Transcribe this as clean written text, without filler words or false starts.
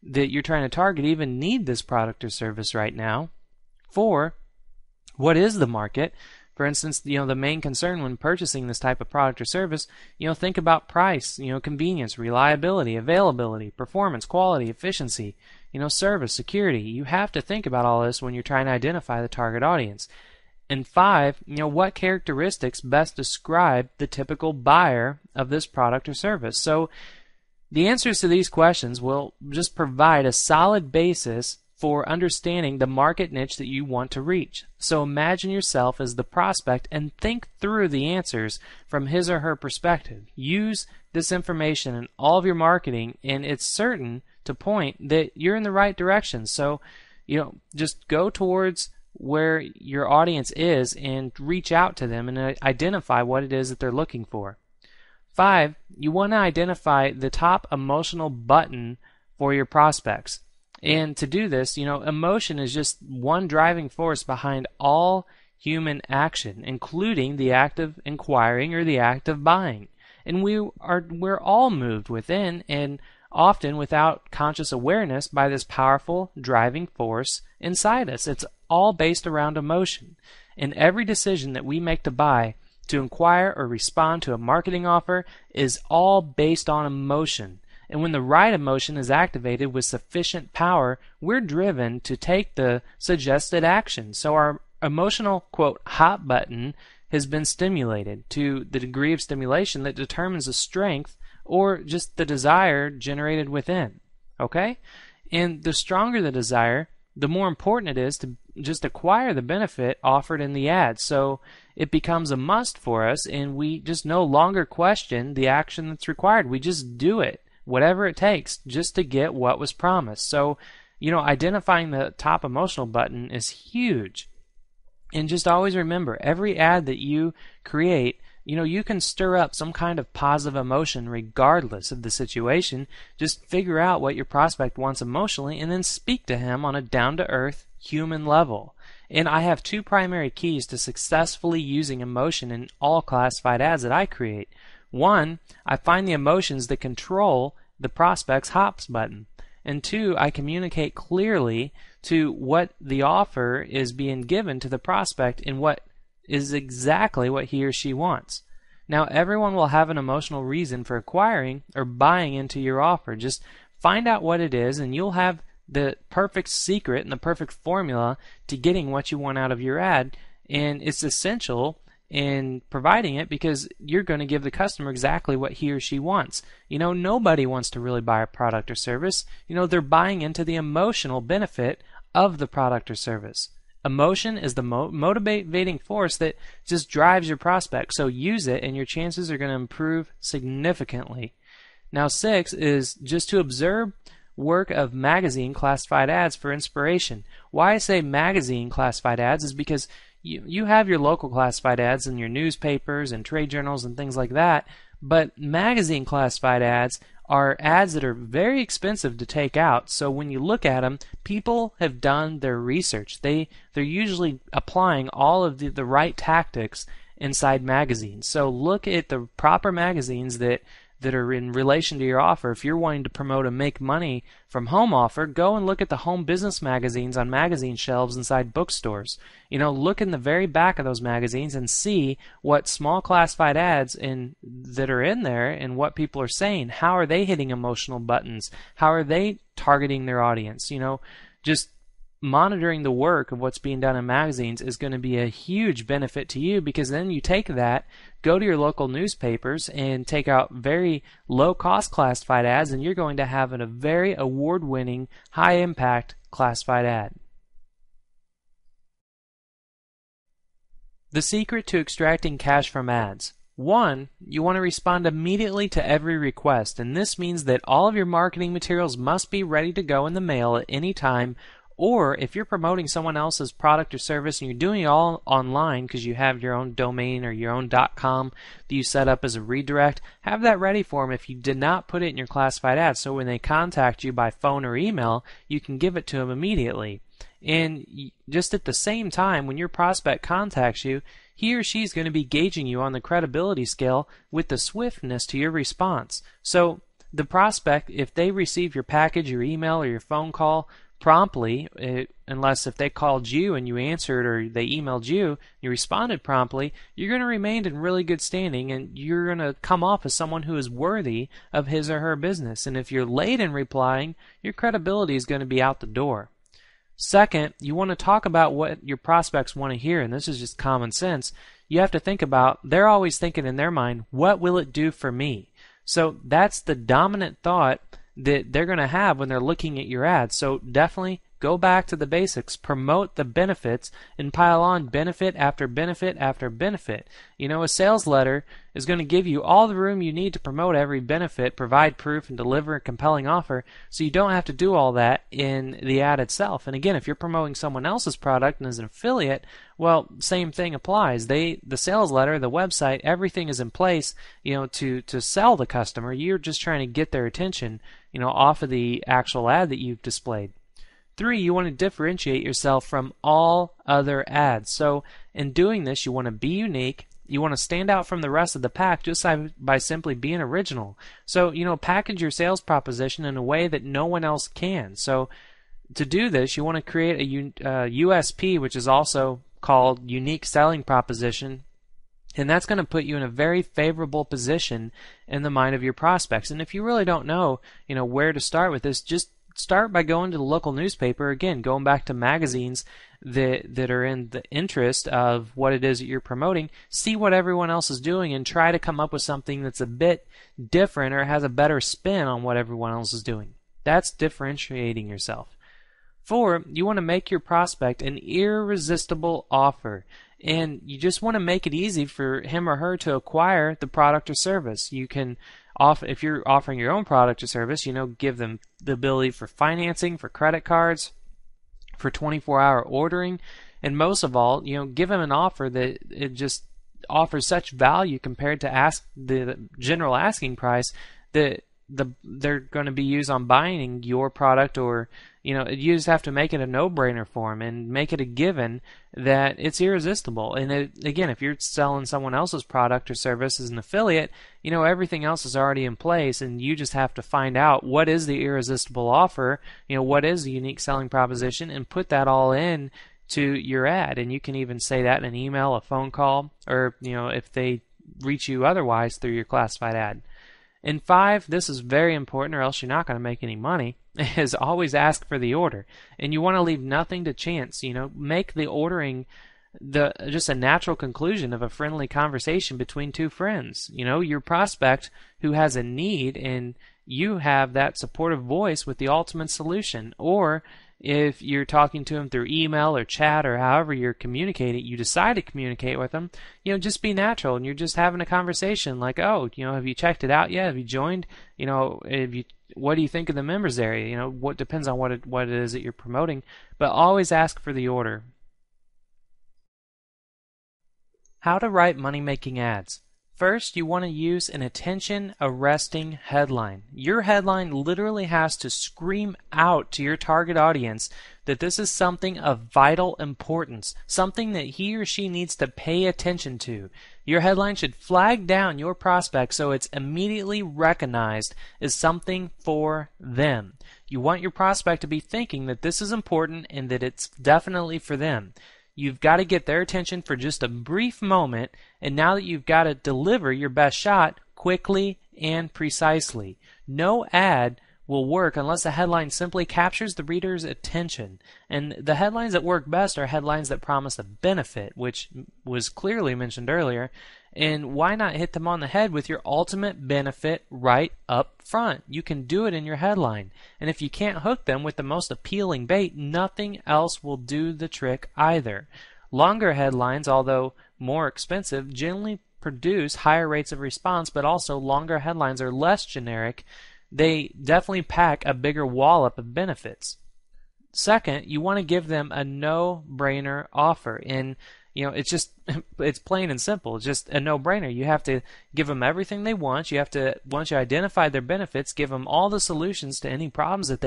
that you're trying to target even need this product or service right now? 4, what is the market? For instance, the main concern when purchasing this type of product or service, think about price, convenience, reliability, availability, performance, quality, efficiency, service, security. You have to think about all this when you're trying to identify the target audience. And 5, what characteristics best describe the typical buyer of this product or service? So the answers to these questions will just provide a solid basis for understanding the market niche that you want to reach. So imagine yourself as the prospect and think through the answers from his or her perspective. Use this information in all of your marketing, and it's certain to point that you're in the right direction. So, just go towards where your audience is and reach out to them and identify what it is that they're looking for. 5, you want to identify the top emotional button for your prospects. And to do this, emotion is just one driving force behind all human action, including the act of inquiring or the act of buying. And we're all moved within and often without conscious awareness by this powerful driving force inside us. It's all based around emotion. And every decision that we make to buy, to inquire, or respond to a marketing offer is all based on emotion. And when the right emotion is activated with sufficient power, we're driven to take the suggested action. So our emotional, quote, hot button has been stimulated to the degree of stimulation that determines the strength or just the desire generated within. Okay? And the stronger the desire, the more important it is to just acquire the benefit offered in the ad. So it becomes a must for us, and we just no longer question the action that's required. We just do it, whatever it takes, just to get what was promised. So, identifying the top emotional button is huge. And just always remember, every ad that you create, you can stir up some kind of positive emotion regardless of the situation. Just figure out what your prospect wants emotionally and then speak to him on a down-to-earth human level. And I have 2 primary keys to successfully using emotion in all classified ads that I create. 1, I find the emotions that control the prospect's hops button. And 2, I communicate clearly to what the offer is being given to the prospect and what is exactly what he or she wants. Now, everyone will have an emotional reason for acquiring or buying into your offer. Just find out what it is, and you'll have the perfect secret and the perfect formula to getting what you want out of your ad. And it's essential in providing it because you're going to give the customer exactly what he or she wants. Nobody wants to really buy a product or service. They're buying into the emotional benefit of the product or service. Emotion is the motivating force that just drives your prospect. So use it and your chances are going to improve significantly. Now 6 is just to observe work of magazine classified ads for inspiration. Why I say magazine classified ads is because you have your local classified ads in your newspapers and trade journals and things like that, but magazine classified ads are ads that are very expensive to take out. So when you look at them, people have done their research. They're usually applying all of the right tactics inside magazines. So look at the proper magazines that are in relation to your offer. If you're wanting to promote a make money from home offer, go and look at the home business magazines on magazine shelves inside bookstores. Look in the very back of those magazines and see what small classified ads that are in there and what people are saying. How are they hitting emotional buttons? How are they targeting their audience? Just monitoring the work of what's being done in magazines is going to be a huge benefit to you, because then you take that, go to your local newspapers and take out very low cost classified ads, and you're going to have a very award-winning, high impact classified ad. The secret to extracting cash from ads. 1, you want to respond immediately to every request, and this means that all of your marketing materials must be ready to go in the mail at any time. Or if you're promoting someone else's product or service and you're doing it all online because you have your own domain or your own .com that you set up as a redirect, have that ready for them if you did not put it in your classified ad. So when they contact you by phone or email, you can give it to them immediately. And just at the same time, when your prospect contacts you, he or she is going to be gauging you on the credibility scale with the swiftness to your response. So the prospect, if they receive your package, your email, or your phone call promptly, unless if they called you and you answered, or they emailed you, you responded promptly, you're going to remain in really good standing, and you're going to come off as someone who is worthy of his or her business. And if you're late in replying, your credibility is going to be out the door. Second, you want to talk about what your prospects want to hear, and this is just common sense. You have to think about, they're always thinking in their mind, what will it do for me? So that's the dominant thought that they're going to have when they're looking at your ads. So definitely go back to the basics, promote the benefits, and pile on benefit after benefit after benefit. You know, a sales letter is going to give you all the room you need to promote every benefit, provide proof, and deliver a compelling offer, so you don't have to do all that in the ad itself. And again, if you're promoting someone else's product and as an affiliate, well, same thing applies. The sales letter, the website, everything is in place, to sell the customer. You're just trying to get their attention, off of the actual ad that you've displayed. 3, you want to differentiate yourself from all other ads. So in doing this, you want to be unique. You want to stand out from the rest of the pack just by simply being original. So, package your sales proposition in a way that no one else can. So to do this, you want to create a USP, which is also called unique selling proposition. And that's going to put you in a very favorable position in the mind of your prospects. And if you really don't know, where to start with this, just start by going to the local newspaper. Again, going back to magazines that are in the interest of what it is that you're promoting. See what everyone else is doing and try to come up with something that's a bit different or has a better spin on what everyone else is doing. That's differentiating yourself. 4, you want to make your prospect an irresistible offer. And you just want to make it easy for him or her to acquire the product or service. You can if you're offering your own product or service, give them the ability for financing, for credit cards, for 24-hour ordering, and most of all, give them an offer that it just offers such value compared to the general asking price that they're going to be used on buying your product, or you just have to make it a no-brainer for them and make it a given that it's irresistible. And again, if you're selling someone else's product or service as an affiliate, everything else is already in place, and you just have to find out what is the irresistible offer, what is the unique selling proposition, and put that all in to your ad. And you can even say that in an email, a phone call, or if they reach you otherwise through your classified ad. And 5, this is very important, or else you're not going to make any money, is always ask for the order. And you want to leave nothing to chance. Make the ordering just a natural conclusion of a friendly conversation between two friends. Your prospect who has a need, and you have that supportive voice with the ultimate solution. Or if you're talking to them through email or chat or however you're communicating, you decide to communicate with them, just be natural, and you're just having a conversation like, oh, have you checked it out yet? Have you joined? What do you think of the members area? What depends on what it is that you're promoting, but always ask for the order. How to write money-making ads. First, you want to use an attention-arresting headline. Your headline literally has to scream out to your target audience that this is something of vital importance, something that he or she needs to pay attention to. Your headline should flag down your prospect so it's immediately recognized as something for them. You want your prospect to be thinking that this is important and that it's definitely for them. You've got to get their attention for just a brief moment, and now that you've got to deliver your best shot quickly and precisely. No ad will work unless the headline simply captures the reader's attention. And the headlines that work best are headlines that promise a benefit, which was clearly mentioned earlier. And why not hit them on the head with your ultimate benefit right up front? You can do it in your headline. And if you can't hook them with the most appealing bait, nothing else will do the trick either. Longer headlines, although more expensive, generally produce higher rates of response, but also longer headlines are less generic. They definitely pack a bigger wallop of benefits. Second, you want to give them a no-brainer offer. And it's plain and simple. It's just a no-brainer. You have to give them everything they want. You have to, once you identify their benefits, give them all the solutions to any problems that they